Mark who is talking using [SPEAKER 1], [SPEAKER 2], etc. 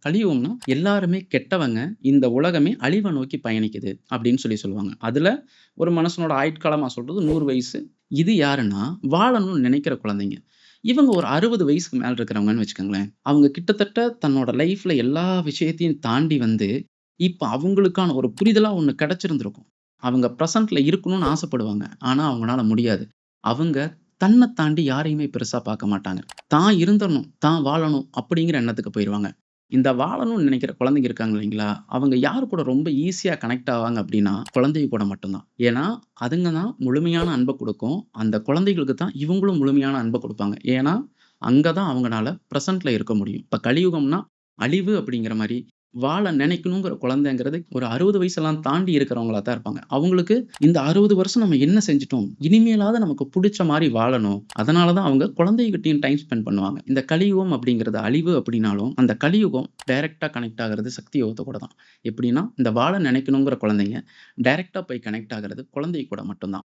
[SPEAKER 1] கலியுகம்னா எல்லாருமே கெட்டவங்க. இந்த உலகமே அழிவ நோக்கி பயணிக்குது அப்படின்னு சொல்லுவாங்க. அதுல ஒரு மனுஷனோட ஆயுட்காலமா சொல்றது 100 வயசு. இது யாருன்னா, வாழணும்னு நினைக்கிற குழந்தைங்க. இவங்க ஒரு 60 வயசுக்கு மேல இருக்கிறவங்கன்னு வச்சுக்கோங்களேன். அவங்க கிட்டத்தட்ட தன்னோட லைஃப்ல எல்லா விஷயத்தையும் தாண்டி வந்து, இப்ப அவங்களுக்கான ஒரு புரிதலா ஒண்ணு கிடைச்சிருந்திருக்கும். அவங்க பிரசன்ட்ல இருக்கணும்னு ஆசைப்படுவாங்க. ஆனா அவங்கனால முடியாது. அவங்க தன்ன தாண்டி யாரையுமே பெருசா பார்க்க மாட்டாங்க. தான் இருந்துறணும், தான் வாழணும் அப்படிங்கிற எண்ணத்துக்கு போயிருவாங்க. இந்த வாழணும்னு நினைக்கிற குழந்தைங்க இருக்காங்க இல்லைங்களா, அவங்க யாரு கூட ரொம்ப ஈஸியா கனெக்ட் ஆவாங்க அப்படின்னா, குழந்தைங்க கூட மட்டும் தான். ஏன்னா, அதுங்க தான் முழுமையான அன்ப குடுக்கும். அந்த குழந்தைகளுக்கு தான் இவங்களும் முழுமையான அன்ப குடுப்பாங்க. ஏன்னா, அங்க தான் அவங்கனால பிரசன்ட்ல இருக்க முடியும். இப்ப கலியுகம்னா அழிவு அப்படிங்கிற மாரி, வாழ நினைக்கணுங்கிற குழந்தைங்கிறது ஒரு 60 வயசெல்லாம் தாண்டி இருக்கிறவங்களா தான் இருப்பாங்க. அவங்களுக்கு இந்த 60 வருஷம் நம்ம என்ன செஞ்சுட்டோம்? இனிமேலாவது நமக்கு புடிச்ச மாரி வாழணும். அதனால தான் அவங்க குழந்தைகிட்டயும் டைம் ஸ்பெண்ட் பண்ணுவாங்க. இந்த கலியுகம் அப்படிங்கிறது அழிவு அப்படின்னாலும், அந்த கலியுகம் டைரக்ட்டா கனெக்ட் ஆகுறது சக்தி யுகத்து கூட தான். எப்படின்னா, இந்த வாழ நினைக்கணுங்கிற குழந்தைங்க டைரக்ட்டா போய் கனெக்ட் ஆகுறது குழந்தை கூட மட்டும் தான்.